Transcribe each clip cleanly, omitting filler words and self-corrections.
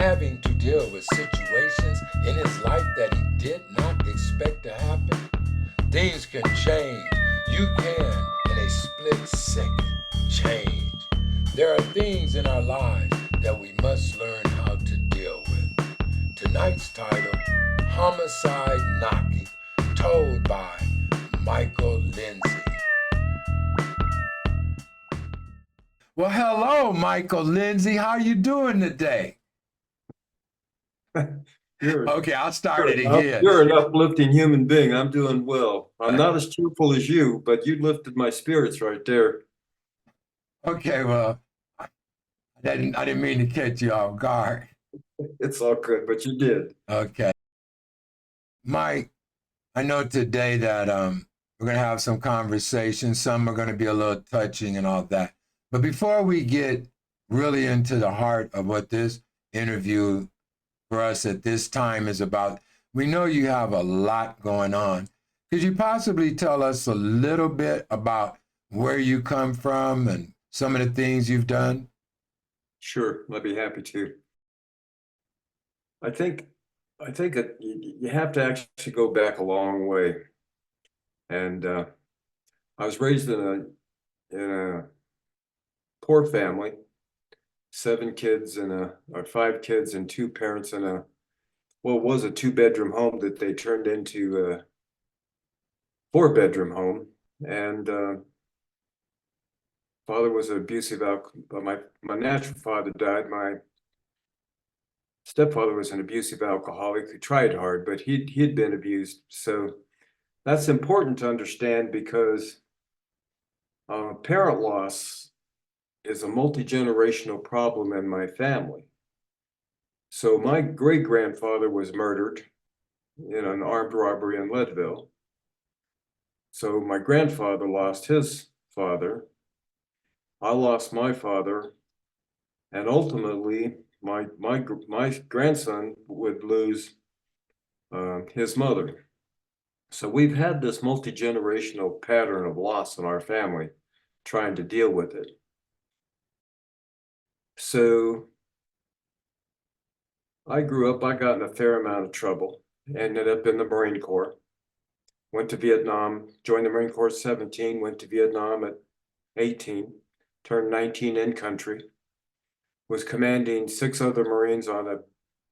having to deal with situations in his life that he did not expect to happen? Things can change. You can, in a split second, change. There are things in our lives that we must learn how to deal with. Tonight's title, Homicide Knocking, told by Michael Linsey. Well, hello, Michael Linsey. How are you doing today? Okay, I'll start it again. You're an uplifting human being. I'm doing well. I'm not as cheerful as you, but you lifted my spirits right there. Okay, well, I didn't mean to catch you off guard. It's all good, but you did. Okay. Mike, I know today that we're going to have some conversations. Some are going to be a little touching and all that. But before we get really into the heart of what this interview for us at this time is about, we know you have a lot going on. Could you possibly tell us a little bit about where you come from and some of the things you've done? Sure, I'd be happy to. I think that you have to actually go back a long way. And I was raised in a poor family, 7 kids or 5 kids and 2 parents in it was a 2-bedroom home that they turned into a 4-bedroom home. And father was an abusive my natural father died. My stepfather was an abusive alcoholic who tried hard, but he'd been abused. So that's important to understand because parent loss is a multi-generational problem in my family. So my great-grandfather was murdered in an armed robbery in Leadville. So my grandfather lost his father. I lost my father, and ultimately my grandson would lose his mother. So we've had this multi-generational pattern of loss in our family, trying to deal with it. So I grew up, I got in a fair amount of trouble, ended up in the Marine Corps, went to Vietnam, joined the Marine Corps at 17, went to Vietnam at 18, turned 19 in country, was commanding 6 other Marines on a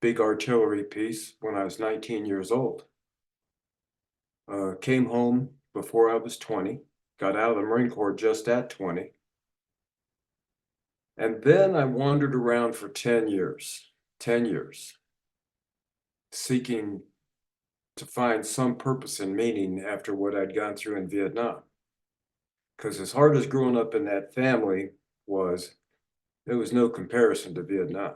big artillery piece when I was 19 years old. Came home before I was 20, got out of the Marine Corps just at 20. And then I wandered around for 10 years, seeking to find some purpose and meaning after what I'd gone through in Vietnam. Because as hard as growing up in that family was, there was no comparison to Vietnam.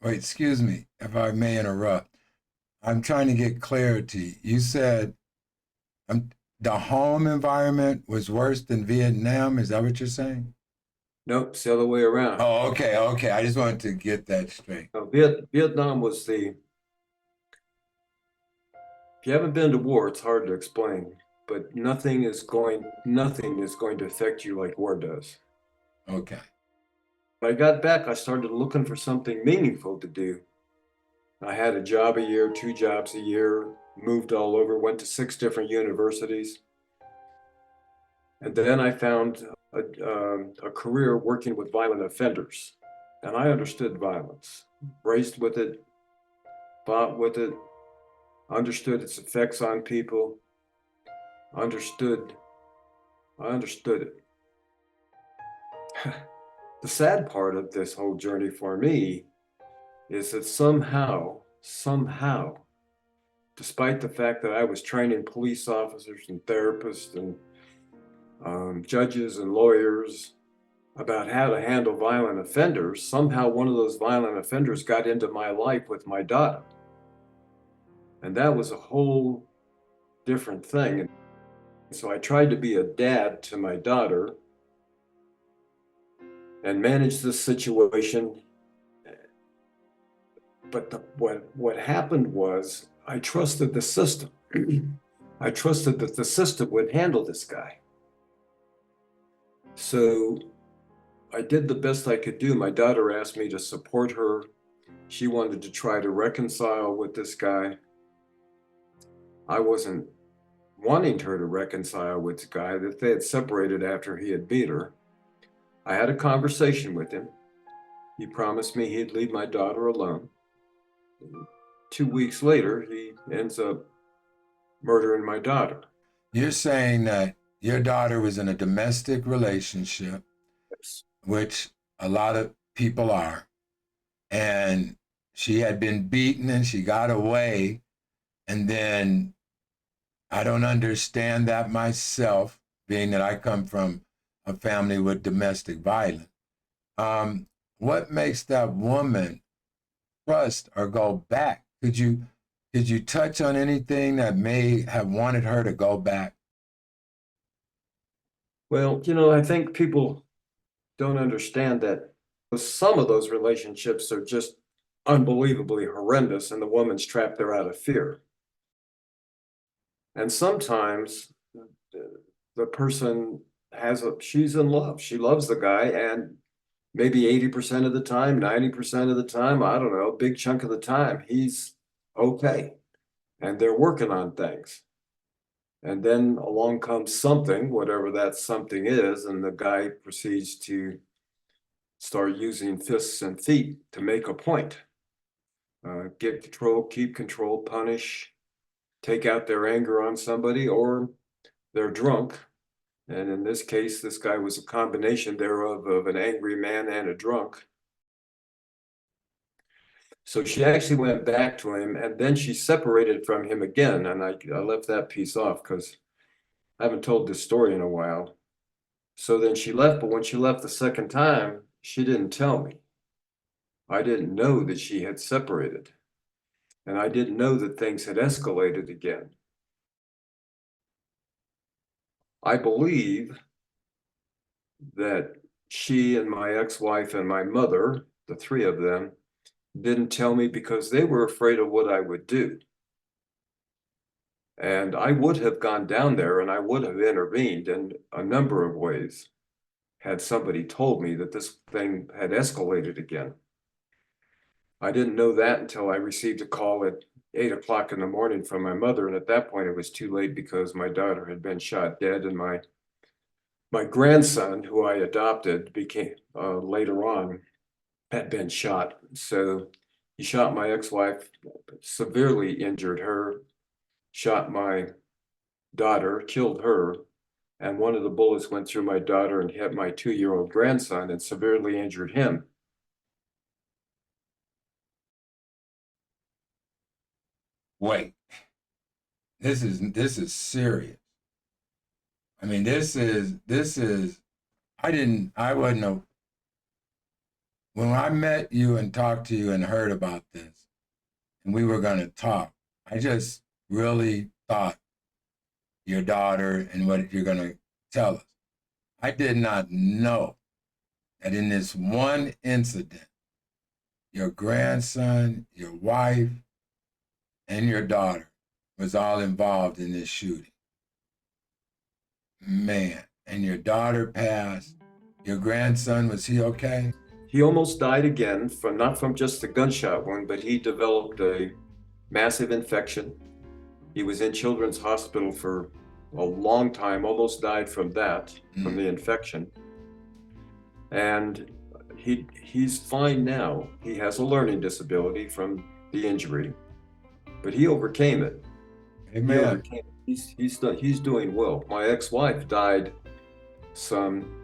Wait, excuse me, if I may interrupt. I'm trying to get clarity. You said the home environment was worse than Vietnam. Is that what you're saying? Nope, it's the other way around. Oh, okay. I just wanted to get that straight. Vietnam was if you haven't been to war, it's hard to explain, but nothing is going to affect you like war does. Okay. When I got back, I started looking for something meaningful to do. I had a job a year, 2 jobs a year, moved all over, went to 6 different universities. And then I found a career working with violent offenders. And I understood violence, raised with it, fought with it, understood its effects on people, I understood it. The sad part of this whole journey for me is that somehow, despite the fact that I was training police officers and therapists and judges and lawyers about how to handle violent offenders, somehow one of those violent offenders got into my life with my daughter. And that was a whole different thing. And so I tried to be a dad to my daughter and manage this situation. But what happened was I trusted the system. I trusted that the system would handle this guy. So I did the best I could do. My daughter asked me to support her. She wanted to try to reconcile with this guy. I wasn't wanting her to reconcile with the guy, that they had separated after he had beat her. I had a conversation with him. He promised me he'd leave my daughter alone. 2 weeks later, he ends up murdering my daughter. You're saying that your daughter was in a domestic relationship, Yes. which a lot of people are, and she had been beaten and she got away. And then I don't understand that myself, being that I come from a family with domestic violence. What makes that woman trust or go back? Could you touch on anything that may have wanted her to go back? Well, I think people don't understand that some of those relationships are just unbelievably horrendous, and the woman's trapped there out of fear. And sometimes the person she's in love. She loves the guy, and maybe 80% of the time, 90% of the time, I don't know, a big chunk of the time, he's okay. And they're working on things. And then along comes something, whatever that something is, and the guy proceeds to start using fists and feet to make a point. Get control, keep control, punish, take out their anger on somebody, or they're drunk. And in this case, this guy was a combination thereof of an angry man and a drunk. So she actually went back to him, and then she separated from him again. And I left that piece off because I haven't told this story in a while. So then she left, but when she left the second time, she didn't tell me. I didn't know that she had separated, and I didn't know that things had escalated again. I believe that she and my ex-wife and my mother, the three of them, didn't tell me because they were afraid of what I would do. And I would have gone down there and I would have intervened in a number of ways had somebody told me that this thing had escalated again. I didn't know that until I received a call at 8 o'clock in the morning from my mother. And at that point, it was too late because my daughter had been shot dead, and my grandson, who I adopted, became later on had been shot. So he shot my ex-wife, severely injured her, shot my daughter, killed her, and one of the bullets went through my daughter and hit my 2-year-old grandson and severely injured him. Wait, this is serious. I mean, this is. I wasn't a, when I met you and talked to you and heard about this, and we were going to talk. I just really thought your daughter and what you're going to tell us. I did not know that in this one incident, your grandson, your wife, and your daughter was all involved in this shooting. Man, and your daughter passed. Your grandson, was he okay? He almost died again not from just a gunshot wound, but he developed a massive infection. He was in Children's Hospital for a long time, almost died from that, from the infection. And he's fine now. He has a learning disability from the injury, but he overcame it. Amen. He overcame it. He's doing well. My ex-wife died some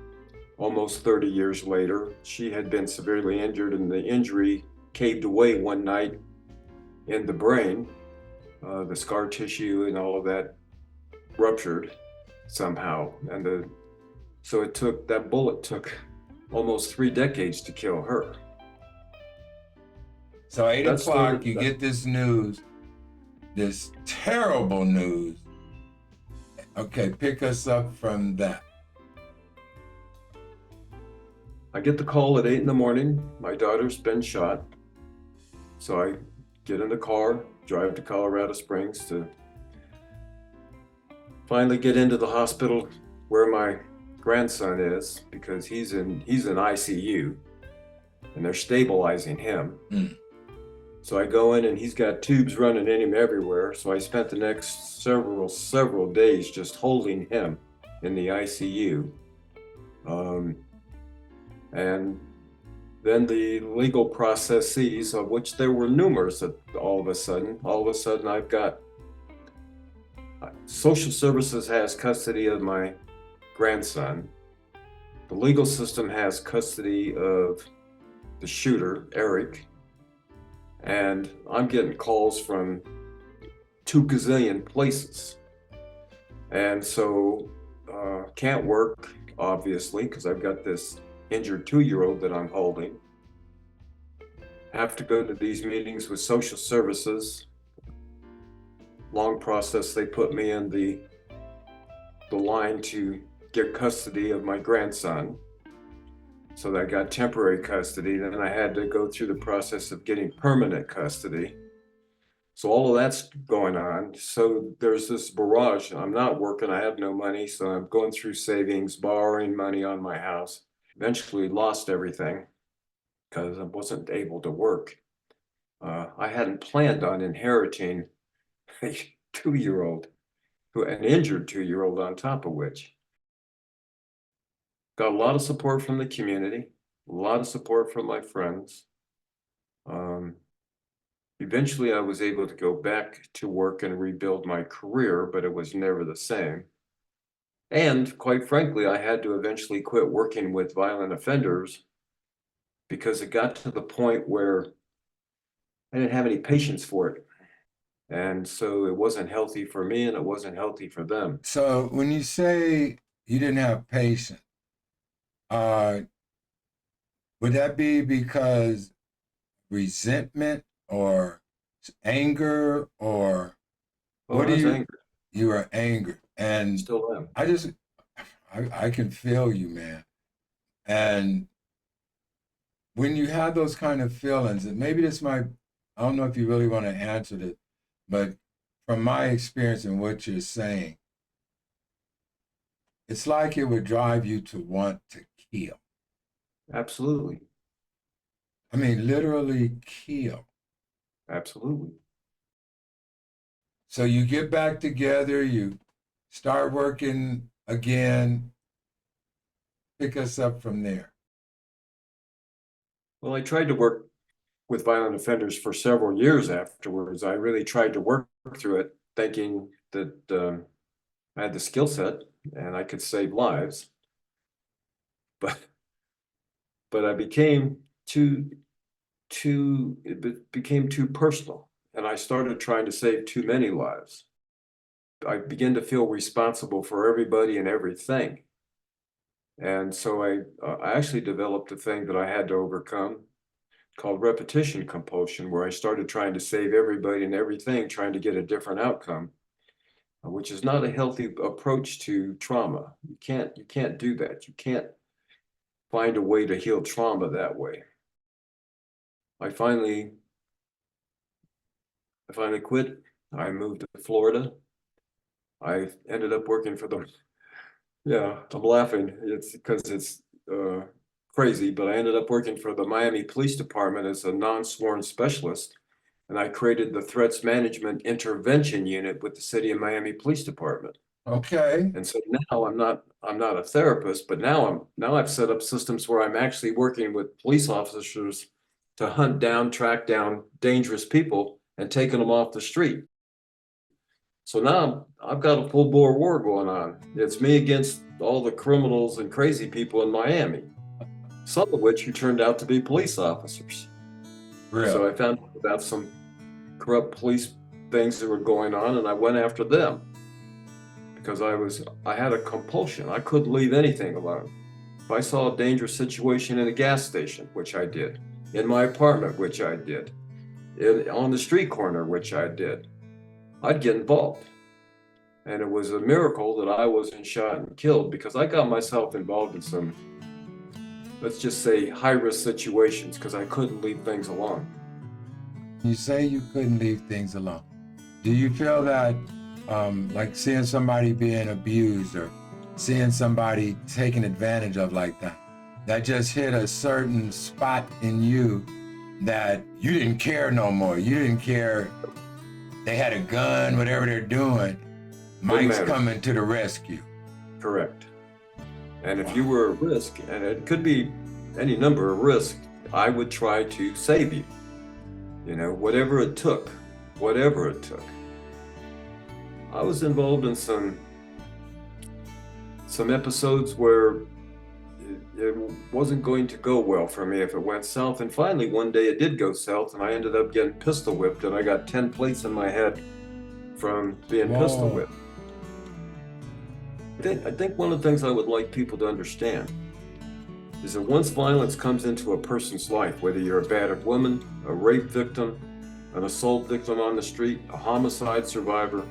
almost 30 years later. She had been severely injured, and the injury caved away one night in the brain. The scar tissue and all of that ruptured somehow, and so that bullet took almost 3 decades to kill her. So 8 o'clock, you get this news, this terrible news. Okay, pick us up from that. I get the call at 8 in the morning. My daughter's been shot. So I get in the car, drive to Colorado Springs to finally get into the hospital where my grandson is, because he's in ICU and they're stabilizing him. Mm. So I go in and he's got tubes running in him everywhere. So I spent the next several days just holding him in the ICU. And then the legal processes, of which there were numerous, all of a sudden I've got social services has custody of my grandson. The legal system has custody of the shooter, Eric. And I'm getting calls from 2 gazillion places. And so can't work, obviously, because I've got this injured 2-year-old that I'm holding. Have to go to these meetings with social services. Long process, they put me in the line to get custody of my grandson. So I got temporary custody. Then I had to go through the process of getting permanent custody. So all of that's going on. So there's this barrage. I'm not working, I have no money. So I'm going through savings, borrowing money on my house. Eventually lost everything because I wasn't able to work. I hadn't planned on inheriting a 2-year-old, an injured 2-year-old on top of which. Got a lot of support from the community, a lot of support from my friends. Eventually I was able to go back to work and rebuild my career, but it was never the same. And quite frankly, I had to eventually quit working with violent offenders because it got to the point where I didn't have any patience for it. And so it wasn't healthy for me and it wasn't healthy for them. So when you say you didn't have patience, would that be because resentment or anger, or Oh, what I do was you? angry. You were angry, and Still am. I can feel you, man. And when you have those kind of feelings, and maybe this might, I don't know if you really want to answer this, but from my experience and what you're saying, it's like it would drive you to want to kill. Absolutely. I mean, literally kill. Absolutely. So you get back together, you start working again, pick us up from there. Well, I tried to work with violent offenders for several years afterwards. I really tried to work through it, thinking that I had the skill set and I could save lives. But I became it became too personal, and I started trying to save too many lives. I began to feel responsible for everybody and everything. And so I actually developed a thing that I had to overcome called repetition compulsion, where I started trying to save everybody and everything, trying to get a different outcome, which is not a healthy approach to trauma. You can't do that. You can't find a way to heal trauma that way. I finally quit. I moved to Florida. I ended up working for them. Yeah, I'm laughing. It's because it's crazy, but I ended up working for the Miami Police Department as a non-sworn specialist. And I created the Threats Management Intervention Unit with the City of Miami Police Department. Okay. And so now I'm not a therapist, but now I've set up systems where I'm actually working with police officers to hunt down, track down dangerous people and taking them off the street. So now I've got a full bore war going on. It's me against all the criminals and crazy people in Miami, some of which who turned out to be police officers. Real. So I found out about some corrupt police things that were going on, and I went after them because I had a compulsion. I couldn't leave anything alone. If I saw a dangerous situation in a gas station, which I did, in my apartment, which I did, on the street corner, which I did, I'd get involved. And it was a miracle that I wasn't shot and killed, because I got myself involved in some, let's just say, high-risk situations because I couldn't leave things alone. You say you couldn't leave things alone. Do you feel that, like seeing somebody being abused or seeing somebody taken advantage of like that. That just hit a certain spot in you that you didn't care no more. You didn't care. They had a gun, whatever they're doing. Mike's coming to the rescue. Correct. And if you were at risk, and it could be any number of risks, I would try to save you. You know, whatever it took, whatever it took. I was involved in some episodes where it wasn't going to go well for me if it went south. And finally, one day it did go south, and I ended up getting pistol whipped, and I got 10 plates in my head from being pistol whipped. I think one of the things I would like people to understand is that once violence comes into a person's life, whether you're a battered woman, a rape victim, an assault victim on the street, a homicide survivor,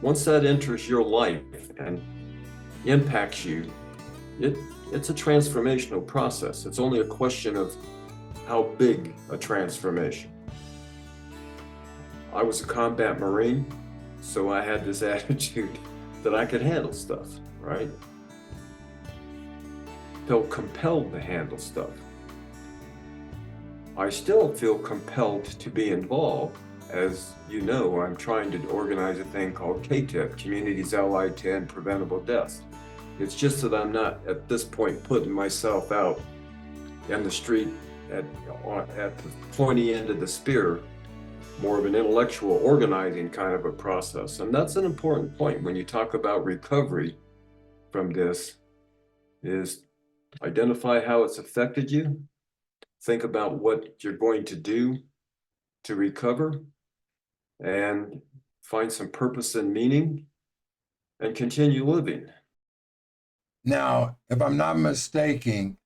once that enters your life and impacts you, it's a transformational process. It's only a question of how big a transformation. I was a combat Marine, so I had this attitude that I could handle stuff, right? Felt compelled to handle stuff. I still feel compelled to be involved. As you know, I'm trying to organize a thing called KTIP, Communities Allied to End Preventable Deaths. It's just that I'm not, at this point, putting myself out in the street at the pointy end of the spear, more of an intellectual organizing kind of a process. And that's an important point when you talk about recovery from this, is identify how it's affected you, think about what you're going to do to recover, and find some purpose and meaning, and continue living. Now, if I'm not mistaken,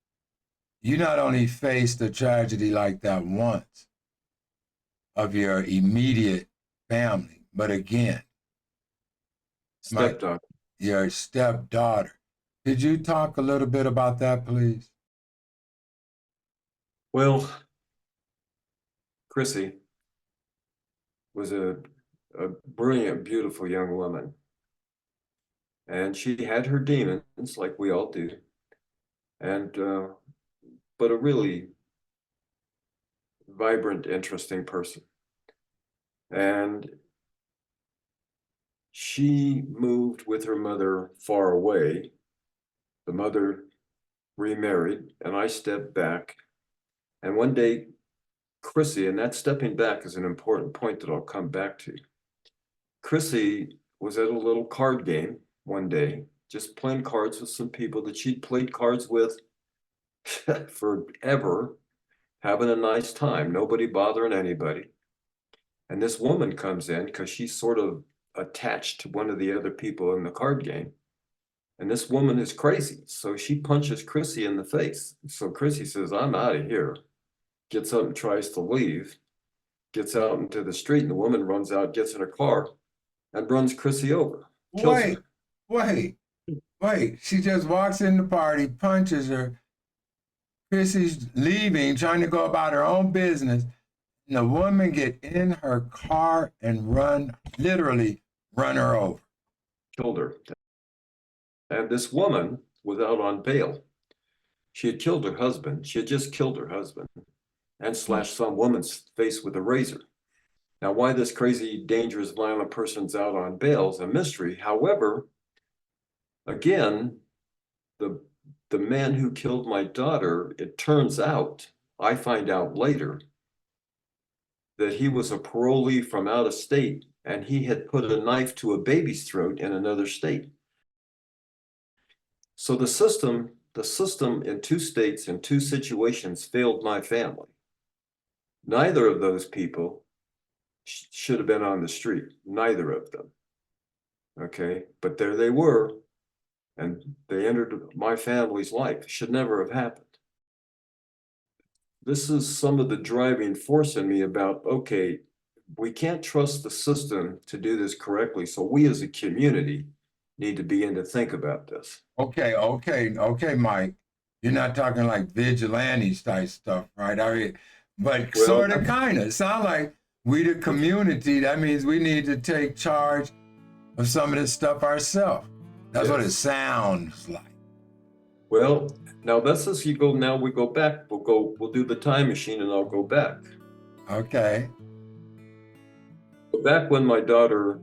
you not only faced a tragedy like that once of your immediate family, but again, Stepdaughter. Your stepdaughter. Could you talk a little bit about that, please? Well, Chrissy was a brilliant, beautiful young woman. And she had her demons, like we all do. And, but a really vibrant, interesting person. And she moved with her mother far away. The mother remarried, and I stepped back. And one day, Chrissy, and that stepping back is an important point that I'll come back to. Chrissy was at a little card game one day, just playing cards with some people that she'd played cards with forever, having a nice time, nobody bothering anybody. And this woman comes in because she's sort of attached to one of the other people in the card game. And this woman is crazy. So she punches Chrissy in the face. So Chrissy says, "I'm out of here." Gets up and tries to leave, gets out into the street, and the woman runs out, gets in her car, and runs Chrissy over. Wait. She just walks in the party, punches her. Chrissy's leaving, trying to go about her own business. And the woman get in her car and literally run her over. Killed her. And this woman was out on bail. She had killed her husband. She had just killed her husband and slashed some woman's face with a razor. Now, why this crazy, dangerous, violent person's out on bail is a mystery. However, again, the man who killed my daughter, it turns out, I find out later, that he was a parolee from out of state, and he had put a knife to a baby's throat in another state. So the system in 2 states, in 2 situations, failed my family. Neither of those people should have been on the street, neither of them. Okay, but there they were, and they entered my family's life. Should never have happened. This is some of the driving force in me about, okay, we can't trust the system to do this correctly, so we as a community need to begin to think about this. Okay, Mike. You're not talking like vigilantes type stuff, right? I mean, but sort of, kind of. Sound like we the community, that means we need to take charge of some of this stuff ourselves. That's what it Yes. sounds like. Well, now that's as you go. Now we go back. We'll do the time machine, and I'll go back. Okay. Back when my daughter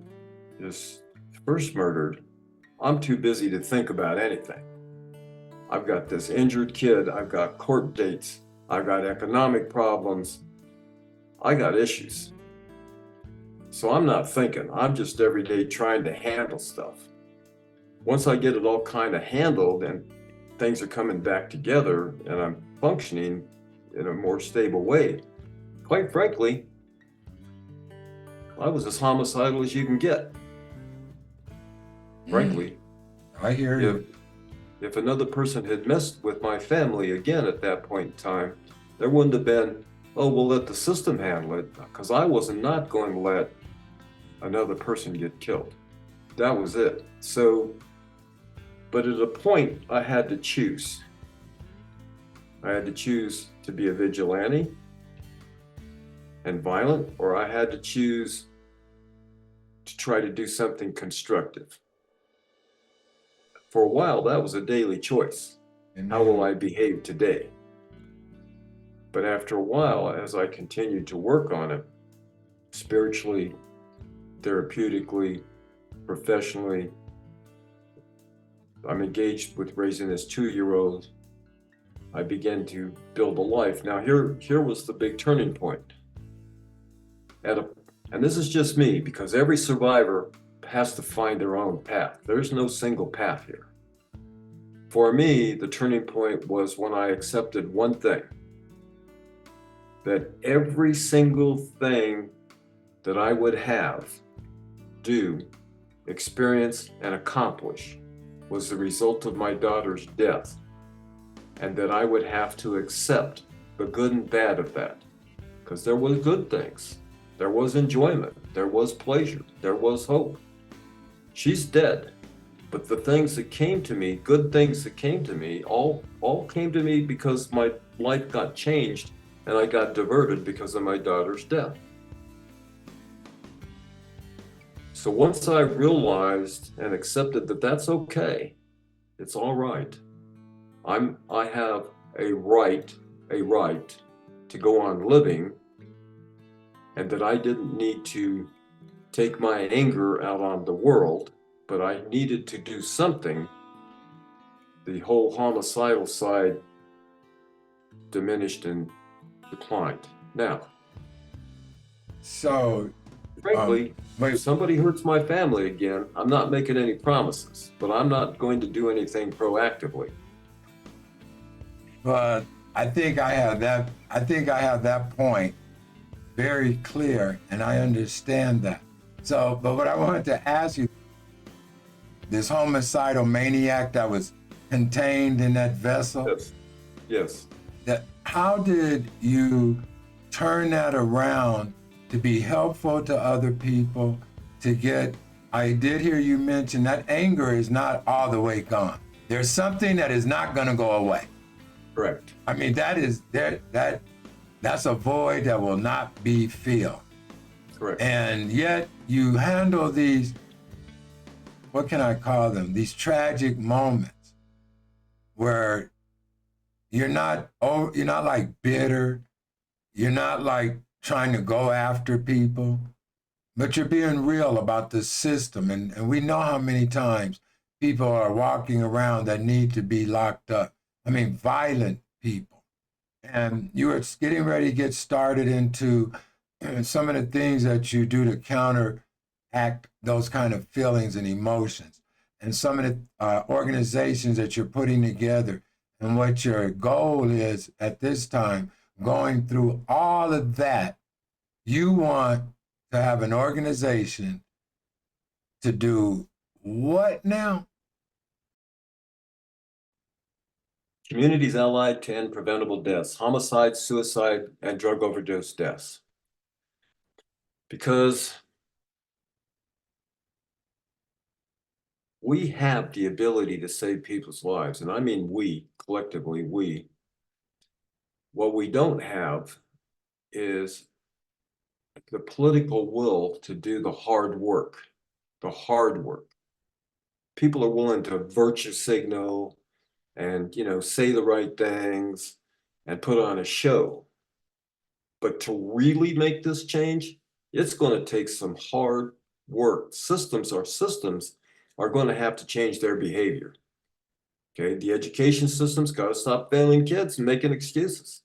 is first murdered, I'm too busy to think about anything. I've got this injured kid. I've got court dates. I've got economic problems. I got issues. So I'm not thinking. I'm just every day trying to handle stuff. Once I get it all kind of handled and things are coming back together and I'm functioning in a more stable way, quite frankly, I was as homicidal as you can get. Frankly, I hear you. if another person had messed with my family again at that point in time, there wouldn't have been, oh, we'll let the system handle it, because I was not going to let another person get killed. That was it. So, but at a point, I had to choose. I had to choose to be a vigilante and violent, or I had to choose to try to do something constructive. For a while, that was a daily choice. How will I behave today? But after a while, as I continued to work on it, spiritually, therapeutically, professionally, I'm engaged with raising this 2-year-old. I began to build a life. Now, here was the big turning point. And this is just me, because every survivor has to find their own path. There's no single path here. For me, the turning point was when I accepted one thing, that every single thing that I would have, do, experience, and accomplish was the result of my daughter's death, and that I would have to accept the good and bad of that, because there was good things. There was enjoyment, there was pleasure, there was hope. She's dead, but the things that came to me, good things that came to me, all came to me because my life got changed and I got diverted because of my daughter's death. So once I realized and accepted that that's okay, it's all right. I have a right to go on living, and that I didn't need to take my anger out on the world, but I needed to do something. The whole homicidal side diminished and declined. Now, So, frankly, wait, if somebody hurts my family again, I'm not making any promises, but I'm not going to do anything proactively. but I think I have that. I think I have that point very clear, and I understand that. So, but what I wanted to ask you, this homicidal maniac that was contained in that vessel, Yes. that how did you turn that around to be helpful to other people, to get, I did hear you mention that anger is not all the way gone. There's something that is not going to go away. Correct. I mean, that's a void that will not be filled. Correct. And yet you handle these, what can I call them? These tragic moments where you're not like bitter, you're not like trying to go after people, but you're being real about the system. And we know how many times people are walking around that need to be locked up. I mean, violent people. And you were getting ready to get started into some of the things that you do to counteract those kind of feelings and emotions, and some of the organizations that you're putting together, and what your goal is at this time, going through all of that. You want to have an organization to do what now? Communities allied to end preventable deaths, homicide, suicide, and drug overdose deaths. Because we have the ability to save people's lives, and I mean we, collectively we. What we don't have is the political will to do the hard work, people are willing to virtue signal and, say the right things and put on a show. But to really make this change, it's going to take some hard work. Systems are going to have to change their behavior. Okay, the education system's got to stop failing kids and making excuses.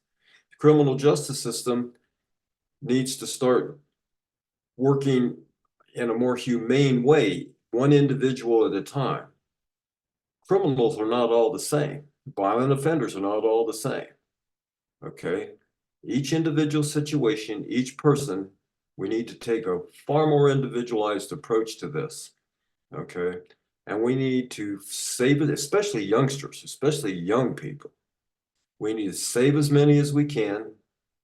The criminal justice system needs to start working in a more humane way, one individual at a time. Criminals are not all the same. Violent offenders are not all the same. Okay, each individual situation, each person, we need to take a far more individualized approach to this. Okay, and we need to save it, especially youngsters, especially young people. We need to save as many as we can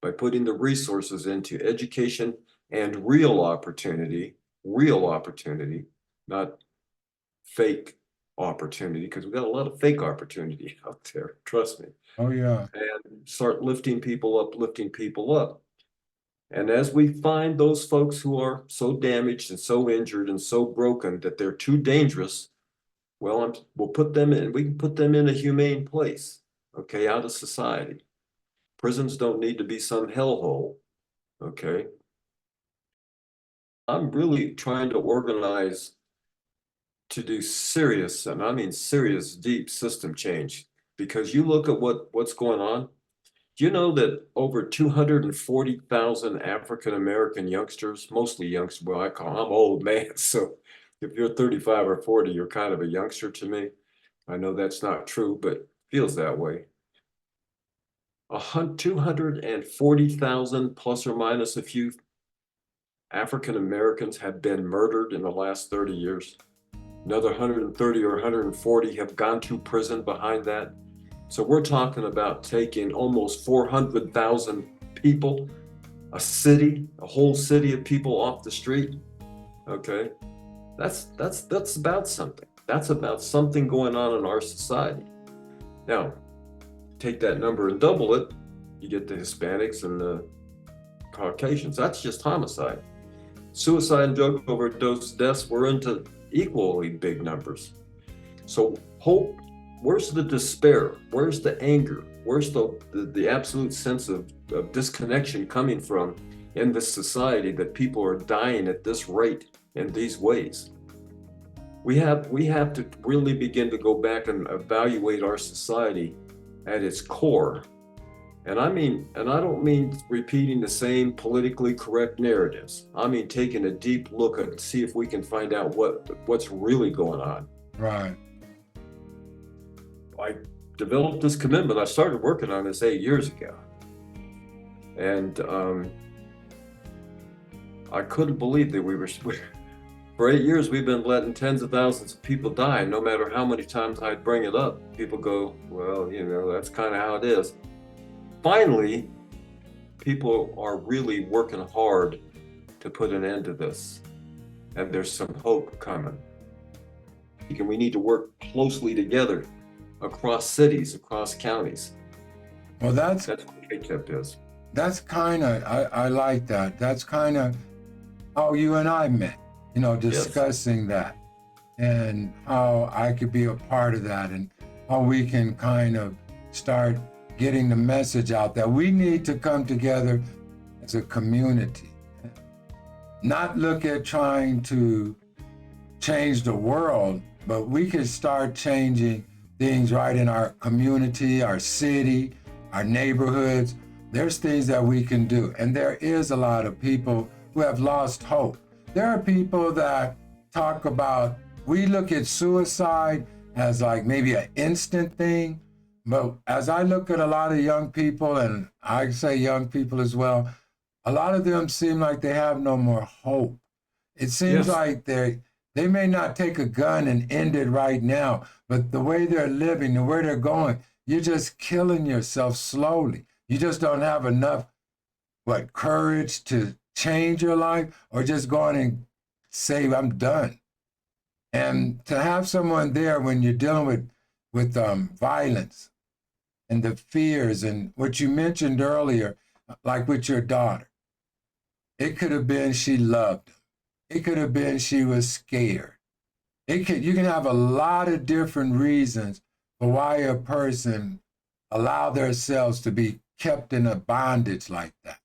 by putting the resources into education and real opportunity, not fake opportunity, because we've got a lot of fake opportunity out there, trust me. Oh, yeah. And start lifting people up. And as we find those folks who are so damaged and so injured and so broken that they're too dangerous, well, we can put them in a humane place, okay, out of society. Prisons don't need to be some hellhole, okay? I'm really trying to organize to do serious, and I mean serious, deep system change, because you look at what's going on. Do you know that over 240,000 African-American youngsters, mostly youngsters, well, I'm old man, so if you're 35 or 40, you're kind of a youngster to me. I know that's not true, but feels that way. 240,000 plus or minus a few African Americans have been murdered in the last 30 years. Another 130 or 140 have gone to prison behind that. So we're talking about taking almost 400,000 people, a whole city of people off the street. Okay, that's about something. That's about something going on in our society. Now, take that number and double it, you get the Hispanics and the Caucasians. That's just homicide. Suicide and drug overdose deaths were into equally big numbers. So hope, where's the despair? Where's the anger? Where's the absolute sense of disconnection coming from in this society that people are dying at this rate in these ways? We have to really begin to go back and evaluate our society at its core. And I don't mean repeating the same politically correct narratives. I mean taking a deep look and see if we can find out what's really going on. Right. I developed this commitment. I started working on this 8 years ago. And I couldn't believe that for 8 years, we've been letting tens of thousands of people die. No matter how many times I'd bring it up, people go, well, that's kind of how it is. Finally, people are really working hard to put an end to this. And there's some hope coming. We need to work closely together across cities, across counties. Well, that's what H.O.T is. That's kind of, I like that. That's kind of how you and I met, discussing that and how I could be a part of that and how we can kind of start getting the message out that we need to come together as a community, not look at trying to change the world, but we can start changing things right in our community, our city, our neighborhoods. There's things that we can do. And there is a lot of people who have lost hope. There are people that talk about, we look at suicide as like maybe an instant thing. But as I look at a lot of young people, and I say young people as well, a lot of them seem like they have no more hope. It seems like they may not take a gun and end it right now, but the way they're living, the way they're going, you're just killing yourself slowly. You just don't have enough, courage to change your life or just go on and say, I'm done. And to have someone there when you're dealing with violence and the fears and what you mentioned earlier, like with your daughter, it could have been she loved him. It could have been she was scared. You can have a lot of different reasons for why a person allow themselves to be kept in a bondage like that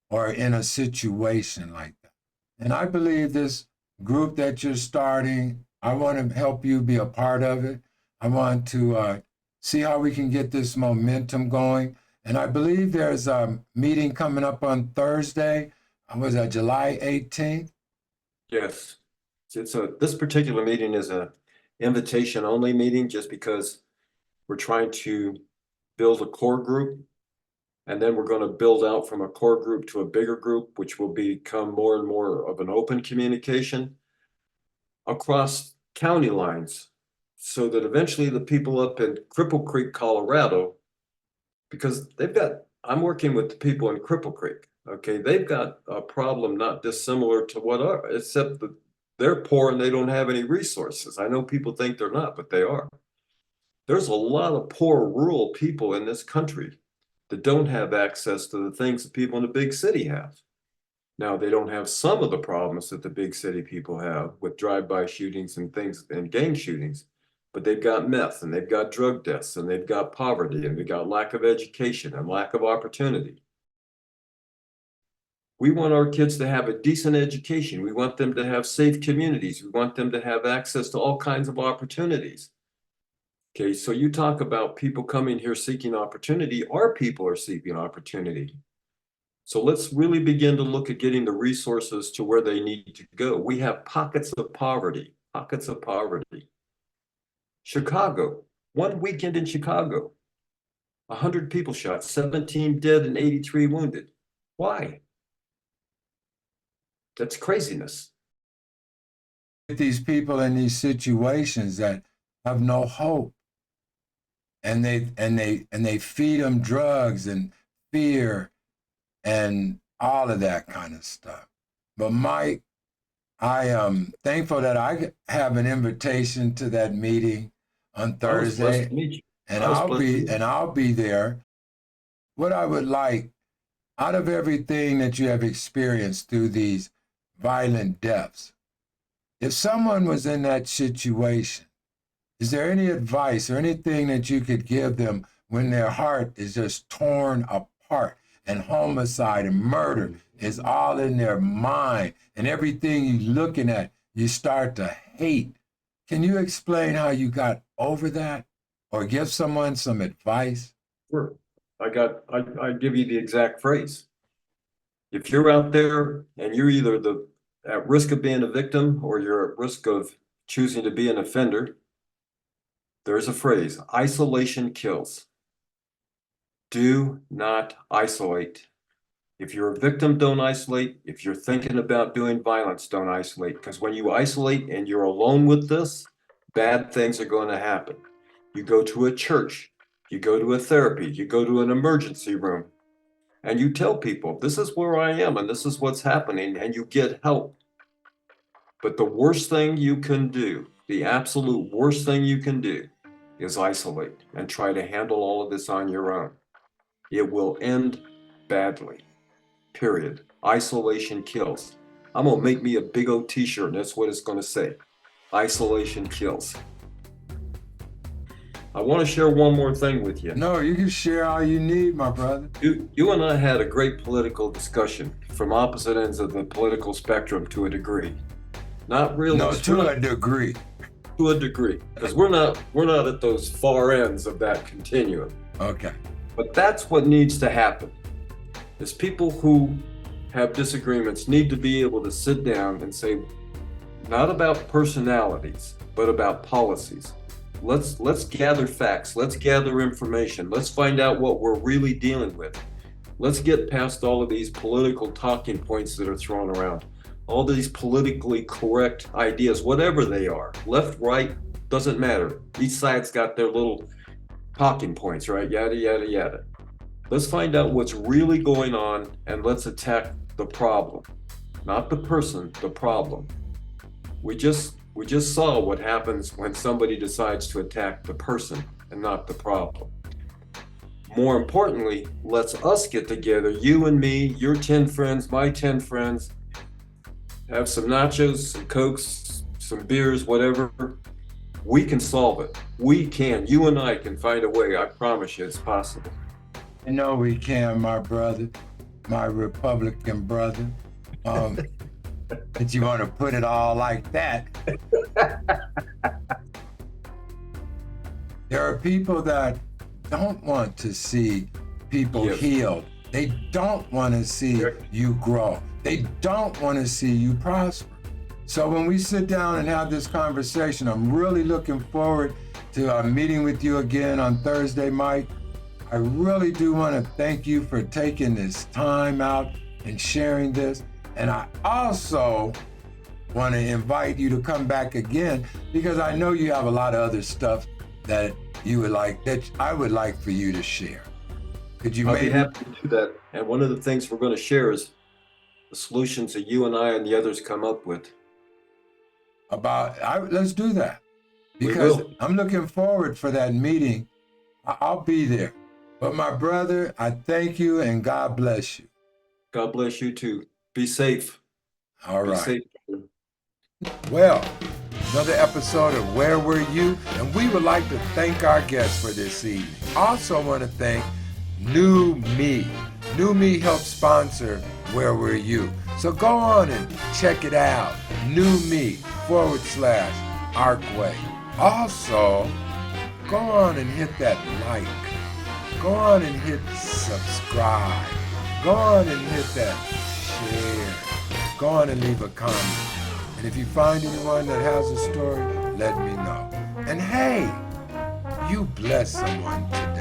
or in a situation like that. And I believe this group that you're starting, I want to help you be a part of it. I want to see how we can get this momentum going. And I believe there's a meeting coming up on Thursday. Was that July 18th? Yes. This particular meeting is a invitation only meeting just because we're trying to build a core group. And then we're going to build out from a core group to a bigger group, which will become more and more of an open communication across county lines. So that eventually the people up in Cripple Creek, Colorado, because I'm working with the people in Cripple Creek. Okay, they've got a problem not dissimilar to except that they're poor and they don't have any resources. I know people think they're not, but they are. There's a lot of poor rural people in this country that don't have access to the things that people in the big city have. Now, they don't have some of the problems that the big city people have with drive-by shootings and things and gang shootings, but they've got meth and they've got drug deaths and they've got poverty and they've got lack of education and lack of opportunity. We want our kids to have a decent education. We want them to have safe communities. We want them to have access to all kinds of opportunities. Okay, so you talk about people coming here seeking opportunity. Our people are seeking opportunity. So let's really begin to look at getting the resources to where they need to go. We have pockets of poverty, pockets of poverty. Chicago, one weekend in Chicago, 100 people shot, 17 dead and 83 wounded. Why? That's craziness. These people in these situations that have no hope. And they feed them drugs and fear and all of that kind of stuff. But Mike, I am thankful that I have an invitation to that meeting on Thursday, and I'll be there. What I would like, out of everything that you have experienced through these violent deaths, if someone was in that situation, is there any advice or anything that you could give them when their heart is just torn apart and homicide and murder is all in their mind and everything you're looking at, you start to hate? Can you explain how you got over that or give someone some advice? Sure. I give you the exact phrase. If you're out there and you're either at risk of being a victim or you're at risk of choosing to be an offender, there's a phrase, isolation kills. Do not isolate. If you're a victim, don't isolate. If you're thinking about doing violence, don't isolate. Because when you isolate and you're alone with this, bad things are going to happen. You go to a church, you go to a therapy, you go to an emergency room, and you tell people, this is where I am and this is what's happening, and you get help. But the worst thing you can do, the absolute worst thing you can do, is isolate and try to handle all of this on your own. It will end badly, period. Isolation kills. I'm gonna make me a big old t-shirt and that's what it's gonna say. Isolation kills. I wanna share one more thing with you. No, you can share all you need, my brother. You and I had a great political discussion from opposite ends of the political spectrum to a degree. Not really. No, to a degree. To a degree, because we're not at those far ends of that continuum. Okay. But that's what needs to happen. Is people who have disagreements need to be able to sit down and say, not about personalities, but about policies. Let's gather facts. Let's gather information. Let's find out what we're really dealing with. Let's get past all of these political talking points that are thrown around. All these politically correct ideas, whatever they are, left, right, doesn't matter. Each side's got their little talking points, right? Yada, yada, yada. Let's find out what's really going on and let's attack the problem, not the person, the problem. We just saw what happens when somebody decides to attack the person and not the problem. More importantly, let's us get together, you and me, your 10 friends, my 10 friends, have some nachos, some Cokes, some beers, whatever, We can solve it. We can. You and I can find a way. I promise you it's possible. I know we can, my brother, my Republican brother. But you want to put it all like that. There are people that don't want to see people healed. They don't want to see you grow. They don't want to see you prosper. So when we sit down and have this conversation, I'm really looking forward to meeting with you again on Thursday, Mike. I really do want to thank you for taking this time out and sharing this. And I also want to invite you to come back again, because I know you have a lot of other stuff that you would like, that I would like for you to share. Could you I'll be happy to do that. And one of the things we're going to share is the solutions that you and I and the others come up with. Let's do that, because I'm looking forward for that meeting. I'll be there. But my brother, I thank you and God bless you. God bless you too. Be safe. All right. Be safe. Well, another episode of Where Were You? And we would like to thank our guests for this evening. Also want to thank New Me. New Me helps sponsor Where Were You? So go on and check it out. New Me /Arkway. Also, go on and hit that like. Go on and hit subscribe. Go on and hit that share. Go on and leave a comment. And if you find anyone that has a story, let me know. And hey, you bless someone today.